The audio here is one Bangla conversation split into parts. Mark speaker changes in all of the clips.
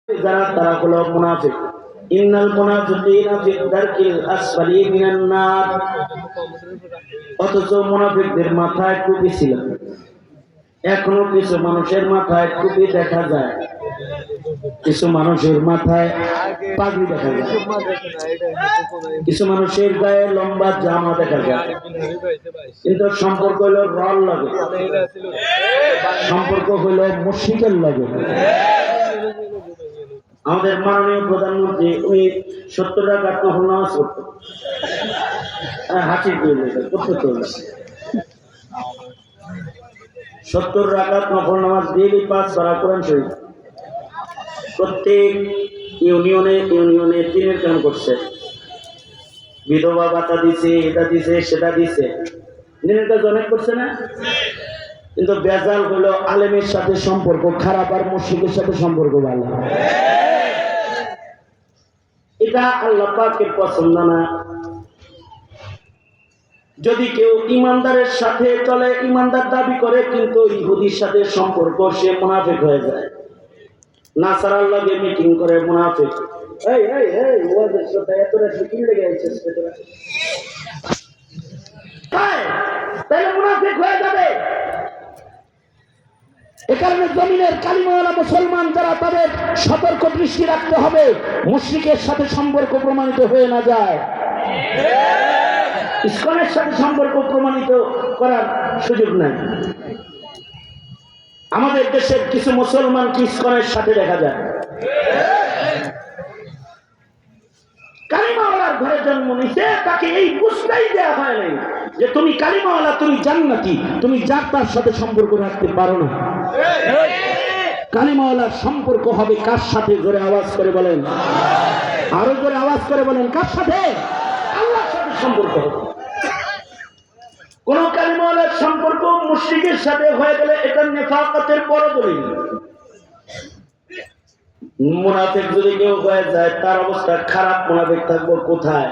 Speaker 1: যারা তারা হলো মুনাফিক। ইন্নাল মুনাফিকিনা ফি দারকিল আসফালি মিনান নার। অথচ মুনাফিকদের মাথায় টুপি ছিল, এখনো কিছু মানুষের মাথায় টুপি দেখা যায়, কিছু মানুষের মাথায় পাগড়ি দেখা যায়, কিছু মানুষের গায়ে লম্বা জামা দেখা যায়, কিন্তু সম্পর্ক হইল রল লাগে, সম্পর্ক হইল মুশরিকের লাগে। আমাদের মাননীয় প্রধানমন্ত্রী উনি 70 রাকাত নফল নামাজ করতো, হাসি দিয়ে করতে চলবে 70 রাকাত নফল নামাজ দিয়ে 5 পারা কোরআন শরীফ প্রত্যেক ইউনিয়নে দিনের কাম করছে, বিধবা ভাতা দিছে, এটা দিছে সেটা দিছে, দিনের কাজ অনেক করছে না। কিন্তু বেজাল হলো আলেমের সাথে সম্পর্ক খারাপ আর মুশরিকের সাথে সম্পর্ক ভালো। এটা আল্লাহ পাকের পছন্দ না। যদি কেউ ইমানদারের সাথে চলে, ইমানদার দাবি করে, কিন্তু ইহুদির সাথে সম্পর্ক, সে মুনাফিক হয়ে যায়। নাসারার লগে মিটিং করে মুনাফিক। এই এই এই ওদের সাথে এতটা মিটিং লেগে আছে, তাহলে মুনাফিক হয়ে যাবে। এ কারণে জমিনের কালিমাওয়ালা মুসলমান যারা, তাদের সতর্ক দৃষ্টি রাখতে হবে মুশরিকের সাথে সম্পর্ক প্রমাণিত হয়ে না যায়। ইসকনের সাথে সম্পর্ক প্রমাণিত করার সুযোগ নাই। আমাদের দেশের কিছু মুসলমান কি ইসকনের সাথে দেখা যায়। কালিমাওয়ালার ঘরে জন্ম নিছে, তাকে এই বুঝতেই দেওয়া হয় নাই যে তুমি কালিমাওয়ালা, তুমি জান্নাতি, তুমি যার সাথে সম্পর্ক রাখতে পারো না। কালিমাওয়ালার সম্পর্ক হবে কার সাথে? জোরে আওয়াজ করে বলেন, আরো জোরে আওয়াজ করে বলেন, কার সাথে? আল্লাহর সাথে সম্পর্ক হবে। কোন কালিমাওয়ালার সম্পর্ক মুশরিকের সাথে হয়ে গেলে এটা নেফাকাতের বড় দলিল। মুনাফিক যদি কেউ হয়ে যায়, তার অবস্থা খারাপ। মুনাফিক থাকবো কোথায়?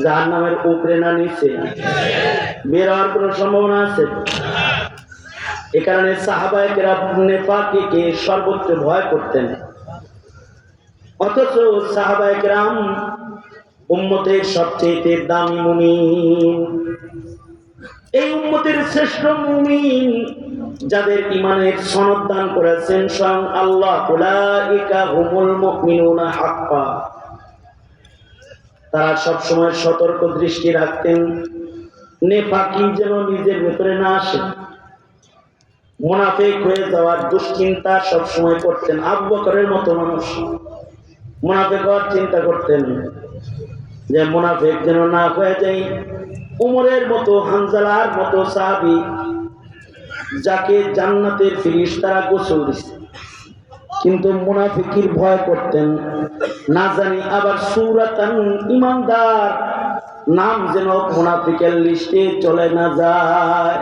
Speaker 1: জাহান্নামের উপরে না নিচে? বের হওয়ার কোন সম্ভাবনা আছে? এ কারণে সাহাবায়ে কেরাম নেফাকিকে সর্বোচ্চ ভয় করতেন। অথচ সাহাবায়ে কেরাম উম্মতের সবচেয়ে দামি মুমিন, এই উম্মতের শ্রেষ্ঠ মুমিন, যাদের ইমানের সনদ দান করেছেন স্বয়ং আল্লাহ, উলাইকা হুমুল মুমিনুনা হাক্কা। তারা সবসময় সতর্ক দৃষ্টি রাখতেন নেফাকি যেন নিজের ভেতরে না আসে। মুনাফিক হয়ে যাওয়ার দুশ্চিন্তা সবসময় করতেন। আবু বকরের মতো মানুষ মুনাফিক হওয়ার চিন্তা করতেন যে মুনাফিক যেন না হয়ে যায়। উমরের মতো, হানজালার মতো সাহাবী, যাকে জান্নাতের ফেরেশতারা গোসল দিচ্ছে, কিন্তু মুনাফিকির ভয় করতেন, না জানি আবার সূরাতান ইমানদার নাম যেন মুনাফিকের লিস্টে চলে না যায়।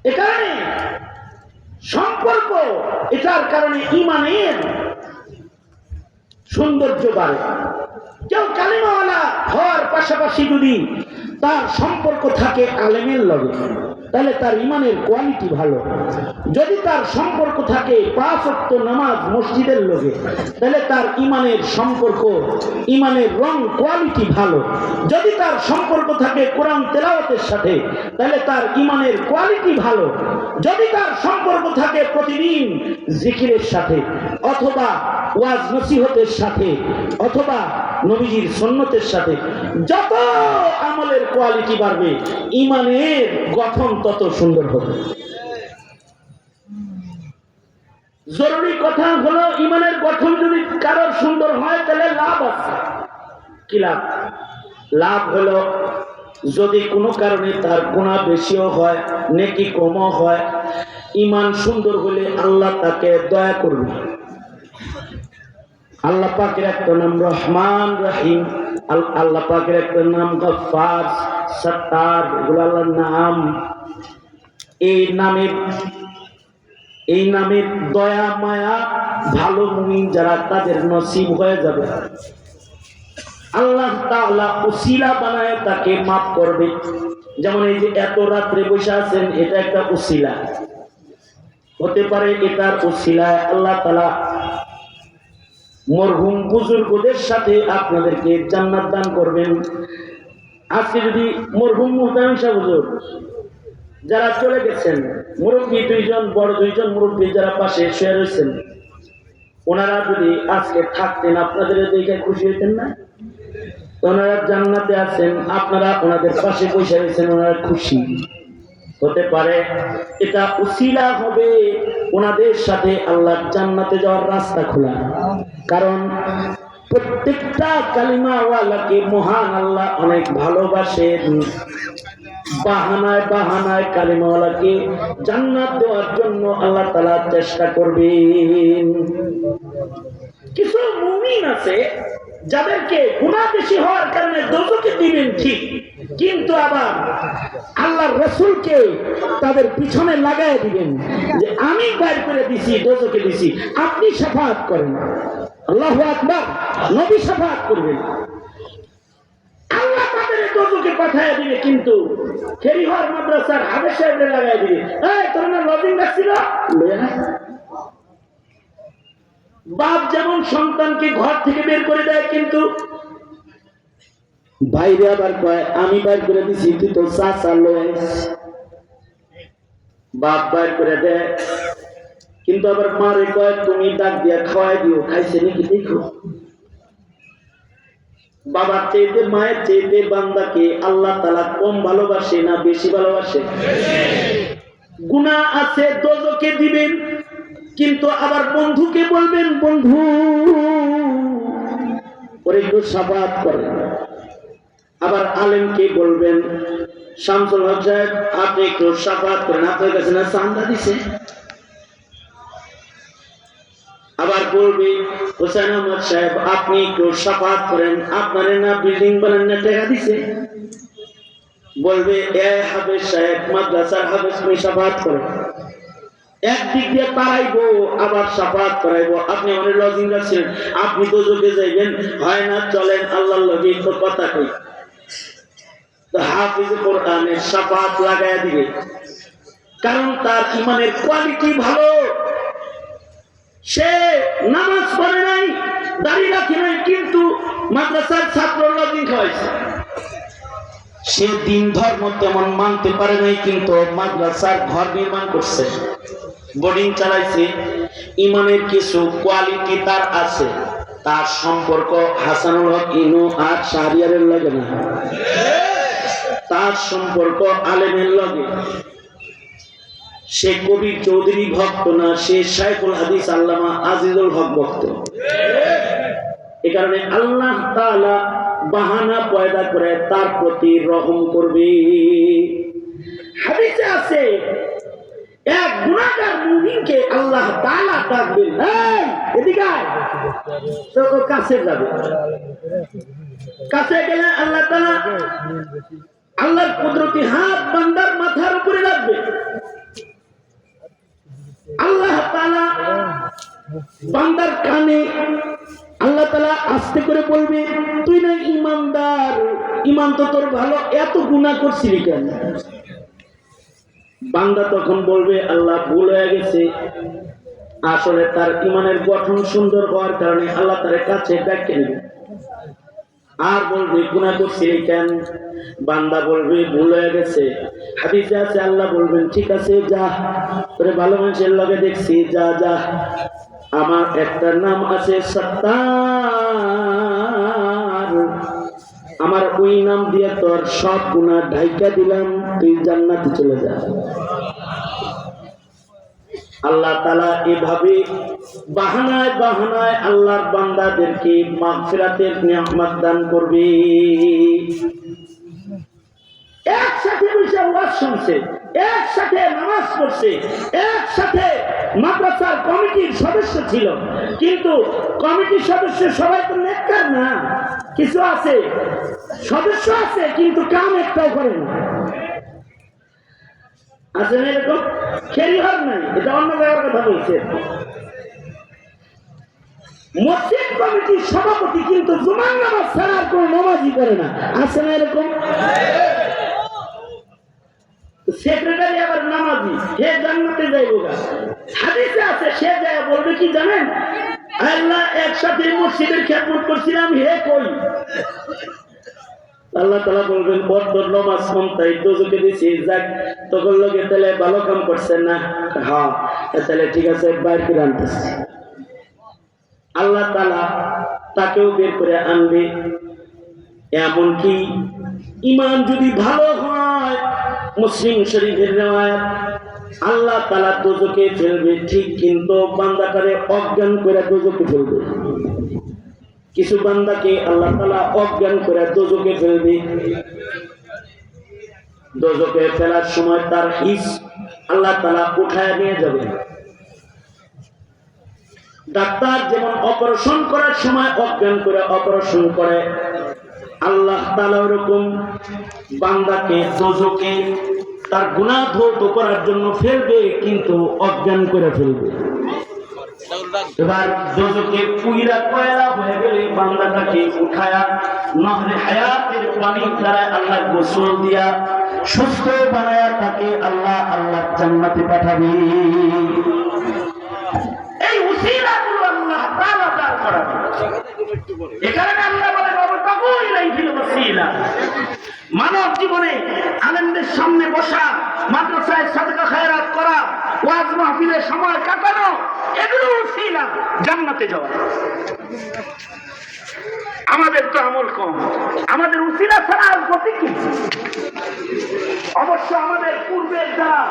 Speaker 1: এ কারণে সম্পর্ক, এটার কারণে ইমানের সৌন্দর্য বাড়ে। কেউ কালিমাওয়ালা হওয়ার পাশাপাশি যদি তার সম্পর্ক থাকে আলেমের লগে, তাহলে তার ইমানের কোয়ালিটি ভালো। যদি তার সম্পর্ক থাকে 5 ওয়াক্ত নামাজ মসজিদের লগে, তাহলে তার ইমানের সম্পর্ক, ইমানের রং কোয়ালিটি ভালো। যদি তার সম্পর্ক থাকে কোরআন তেলাওয়াতের সাথে, তাহলে তার ইমানের কোয়ালিটি ভালো। যদি তার সম্পর্ক থাকে প্রতিদিন জিকিরের সাথে, অথবা ওয়াজ নসিহতের সাথে, অথবা নবীজির সুন্নতের সাথে, যত আমলের কোয়ালিটি বাড়বে, ইমানের গঠন তত সুন্দর হবে। জরুরি কথা হলো, ইমানের গঠন যদি কারোর সুন্দর হয়, তাহলে লাভ আছে। কি লাভ? লাভ হলো যদি কোনো কারণে তার গুনাহ বেশিও হয়, নেকি কমও হয়, ইমান সুন্দর হলে আল্লাহ তাকে দয়া করবে। আল্লাহ পাকের একটা নাম রহমান রহিম, আল্লাহ পাকের একটা নাম গফফার, সত্তার, এগুলো আল্লাহর নাম। এই নামের দয়া মায়া ভালো মুমিন যারা, তাদের নসিব হয়ে যাবে। আল্লাহ তাআলা উসিলা বানায় তাকে মাফ করবে। যেমন এই যে এত রাত্রে বসে আছেন, এটা একটা উসিলা। হতে পারে এটার উসিলায় আল্লাহ তাআলা মরহুম বুজুর্গদের সাথে আপনাদেরকে জান্নাত দান করবেন। আজকে যদি মরহুম মুহতামিম সাহেব হুজুর যারা চলে গেছেন, মুরব্বী দুইজন, বড় দুইজন মুরব্বী যারা পাশে শুয়ে রয়েছেন, ওনারা যদি আজকে থাকতেন আপনাদের দেখে খুশি হইতেন না? ওনারা জান্নাতে আছেন, আপনারা ওনাদের পাশে বসে রয়েছেন, ওনারা খুশি। হতে পারে এটা উসিলা হবে ওনাদের সাথে আল্লাহ জান্নাতে যাওয়ার রাস্তা খোলা। কারণ প্রত্যেকটা কালিমাওয়ালাকে মহান আল্লাহ অনেক ভালোবাসেন। বাহানায় বাহানায় কালিমাওয়ালাকে জান্নাত দেওয়ার জন্য আল্লাহ তাআলা চেষ্টা করবেন। কিছু মুমিন আছে যাদেরকে গুনাহ বেশি হওয়ার কারণে দোজখে দিবেন ঠিক, কিন্তু আবার আল্লাহর রাসূলকে তাদের পিছনে লাগায় দিবেন যে আমি বাইর করে দিছি, দোজখে দিছি, আপনি শাফাআত করেন। আল্লাহু আকবার। নবী শাফাআত করবেন, আল্লাহ তাদের দোজখে পাঠিয়ে দিবে, কিন্তু খেরিহর মাদ্রাসার হাফেজ সাহেবরে লাগায় দিবে, এই তোর না লজিং রাখছিল লয়া না। বাপ যেমন সন্তানকে ঘর থেকে বের করে দেয়, কিন্তু বাইরে আবার কয় আমি বাইর করে দিছি, তুই তো চাচা লয়। বাপ বাইর করে দেয়, কিন্তু আবার মারে কয় তুমি ডাক দিয়া খাওয়াই দিও, খাইছে নাকি দেখো। বাবার চেয়েতে মায়ের চেয়েতে বান্দাকে আল্লাহ তাআলা কম ভালোবাসে না বেশি ভালোবাসে? গুনাহ আছে দোজখে দিবেন, কিন্তু আবার বন্ধুকে বলবেন বন্ধু ওরে একটু শাফাআত করেন। আবার আলেমকে বলবেন শামসুল হক সাহেব আপনি একটু শাফাআত করেন, আপনার কাছে না চান্দা দিছে। আবার বলবে হোসেন আহমদ সাহেব আপনি একটু শাফাআত করেন, আপনার না বিল্ডিং বানান না টাকা দিছে। বলবে এ হাফেজ সাহেব মাদ্রাসার হাফেজ তুমি শাফাআত করেন। একদিক দিয়ে তারাইবো আবার শাফাআত করাইবো, আপনি অনেক লজিং রাখছেন, আপনি তো যোগে যাইবেন, হয় না চলেন আল্লাহর লগে একটু কথা কই। তো হাফিজ কোরআনের শাফাআত লাগায় দিবে, কারণ তার ইমানের কোয়ালিটি ভালো। সে নামাজ পড়ে নাই, দাড়ি রাখে নাই, কিন্তু মাদ্রাসার ছাত্র লজিং খাওয়াইছে। সে দিন ধর্ম তেমন মানতে পারে নাই, কিন্তু মাদ্রাসার ঘর নির্মাণ করছে, বোর্ডিং চালাইছে। ইমানের কিছু কোয়ালিটি তার আছে। তার সম্পর্ক হাসানুল হক ইনু আর শাহরিয়ারের লগে না, তার সম্পর্ক আলেমের লগে। সে কবির চৌধুরী ভক্ত না, সে শাইখুল হাদিস আল্লামা আজিজুল হক ভক্ত। এ কারণে আল্লাহ তাআলা বাহানা পয়দা করে তার প্রতি রহম করবে। হাদিসে আছে এক গুনাহগার মুমিনকে আল্লাহ তাআলা ডাকবেন, এই এদিকে আয়, তো ও কাছে যাবে। কাছে গেলে আল্লাহ তাআলা আল্লাহর কুদরতি হাত বান্দার মাথার উপরে রাখবে। আল্লাহ তাআলা বান্দার কানে আল্লাহ তাআলা আস্তে করে বলবে তুই না ইমানদার, ইমান তো তোর ভালো, এত গুনাহ করছিলি কেন? বান্দা তখন বলবে আল্লাহ ভুল হয়ে গেছে। আসলে তার ইমানের গঠন সুন্দর হওয়ার কারণে আল্লাহ তার কাছে ডাকে নেবে, আর বলবে গুনাহ করছিলি কেন? বান্দা বলবে ভুল হয়ে গেছে। হাদিসে আছে আল্লাহ বলবেন ঠিক আছে যা, তোরে ভালো মানুষের লগে দেখছি, যা যা, আমার একটা নাম আছে সত্তার, আমার ওই নাম দিয়ে তোর সব গুনাহ ঢাইকা দিলাম, তুই জান্নাতে চলে যা। আল্লাহ তাআলা এভাবে বাহানায় বাহানায় আল্লাহর বান্দাদেরকে মাগফিরাতের নিয়ামত দান করবে। একসাথে বসে ওয়াজ শুনছে, একসাথে নামাজ পড়ছে, একসাথে মাদ্রাসার কমিটির সদস্য ছিল, কিন্তু কমিটির সদস্য সবাই তো নেককার না, কিছু আছে সদস্য আছে কিন্তু কাম একটাও করে না। আছে না এরকম? খেরিহর নাই, এটা অন্য জায়গার কথা বলছে। মসজিদ কমিটির সভাপতি কিন্তু জুমার নামাজ ছাড়া আর কোনো নামাজই করে না, আছে না এরকম? সেক্রেটারি আবার নামাজি, হে জান্নাতে যাইব গা। হাদিসে আছে, সে যায় বলবে কি জানেন, আল্লাহ একসাথে মসজিদের খেদমত করছিলাম, হে কই? আল্লাহ তাআলা বলবেন বড় নামাজ মমতাই দোজকে দিছি, যাক তখন লোকে তাহলে ভালো কাম করছেন না, হ্যাঁ তাহলে ঠিক আছে বাইর করে আনতেছি। আল্লাহ তাআলা তাকেও বের করে আনবে। এমনকি ঈমান যদি ভালো হয়, মুসলিম শরীফের riwayat, আল্লাহ তাআলা দোজকে ফেলবে ঠিক, কিন্তু বান্দাটারে অজ্ঞান করে দোজকে ফেলবে। কিছু বান্দাকে আল্লাহ তাআলা অজ্ঞান করে দোজকে ফেলবে। দোজকে ফেলার সময় তার হিস আল্লাহ তাআলা উঠায় নিয়ে যাবে। ডাক্তার যেমন অপারেশন করার সময় অজ্ঞান করে অপারেশন করে, আল্লাহ তাআলা ওরকম বান্দাকে দোজকে তার গুনাহ ধৌত করার জন্য ফেলবে, কিন্তু অজ্ঞান করে ফেলবে। এবার দোজকে পুইরা কয়লা হয়ে গেলে বান্দাটাকে উঠায়া নহরে হায়াতের পানি দ্বারা আল্লাহ গোসল দিয়া সুস্থ বানায়া তাকে আল্লাহ জান্নাতে পাঠাবে। এই উসিলাগুলো আল্লাহ তাআলা দান করাবে। এখানে আল্লাহ বলে ওয়াবতাগু ইলাইহিল ওয়াসিলা। মানব জীবনে আলেমদের সামনে বসা, মাদ্রাসায় সাদকা খায়রাত করা, ওয়াজ মাহফিলে সময় কাটানো, এগুলো উসিলা জান্নাতে যাওয়া। আমাদের তো আমল কম, আমাদের উসিলা ছাড়া আর গতি কি? অবশ্য আমাদের পূর্বের যারা